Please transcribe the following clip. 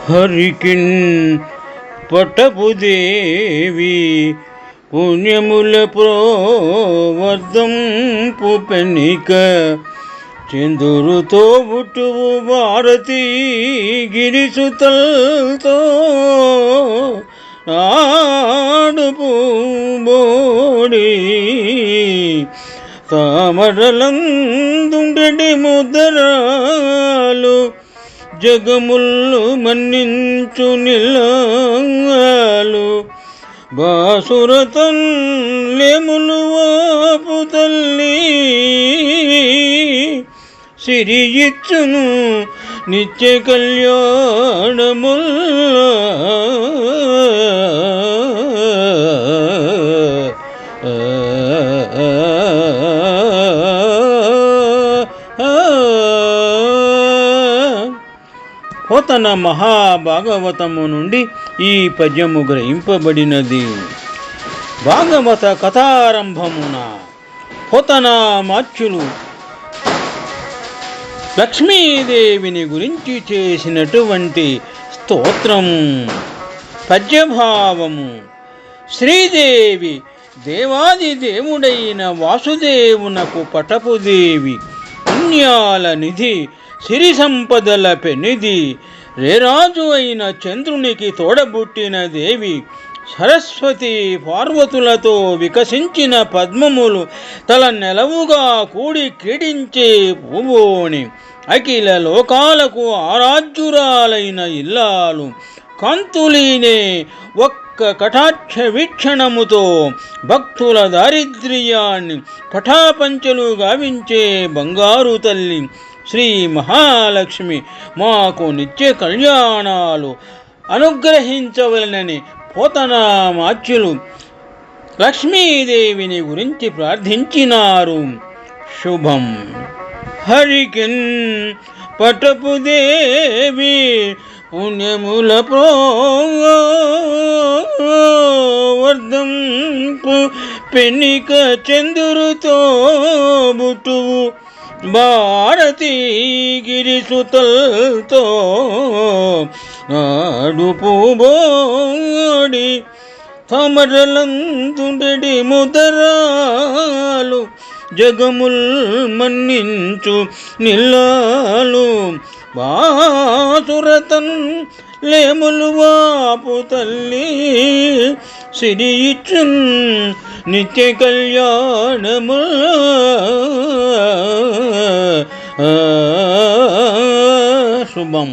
హరికిన్ పట్టపుదేవి పుణ్యముల ప్రోవర్ధంపు పెన్నిక చందురుతో బుట్టువు భారతీ గిరిసుతల్తో ఆడుపు బోడి తామరలందుండెడి ముదరాలు జగముల్లు మన్నించు నిలాలు బాసురతన్ లేములు వాపు తల్లి సిరి ఇచ్చును నిత్య కళ్యాణముల్లా పోతన మహాభాగవతము నుండి ఈ పద్యము గ్రహింపబడినది. భాగవత కథారంభమున పోతన మాచ్యులు లక్ష్మీదేవిని గురించి చేసినటువంటి స్తోత్రము. పద్యభావము: శ్రీదేవి దేవాది దేవుడైన వాసుదేవునకు పటపుదేవి, పుణ్యాల నిధి, సిరి సంపదల పెనిది, రేరాజు అయిన చంద్రునికి తోడబుట్టిన దేవి, సరస్వతి పార్వతులతో వికసించిన పద్మములు తల నెలవుగా కూడి క్రీడించే పూవోని, అఖిల లోకాలకు ఆరాధ్యురాలైన ఇల్లాలు, కాంతులీనే ఒక్క కటాక్ష వీక్షణముతో భక్తుల దారిద్ర్యాన్ని పటాపంచలు గావించే బంగారు తల్లి శ్రీ మహాలక్ష్మి మాకు నిత్య కళ్యాణాలు అనుగ్రహించవలనని పోతన మాచ్యులు లక్ష్మీదేవిని గురించి ప్రార్థించినారు. శుభం. హరికిన్ పటపుదేవి పుణ్యముల ప్రోవర్ధంపు పెన్నిక చందురుతో బుట్టువు భారతీ గిరిసుతల్తో నాడుపు బోడి తమరలందుండెడి ముదరాలు జగముల్ మన్నించు నిల్లాలు బాసురతన్ లేములు వాపు తల్లి సిరి ఇచ్చున్ నిత్య కళ్యాణము శుభం.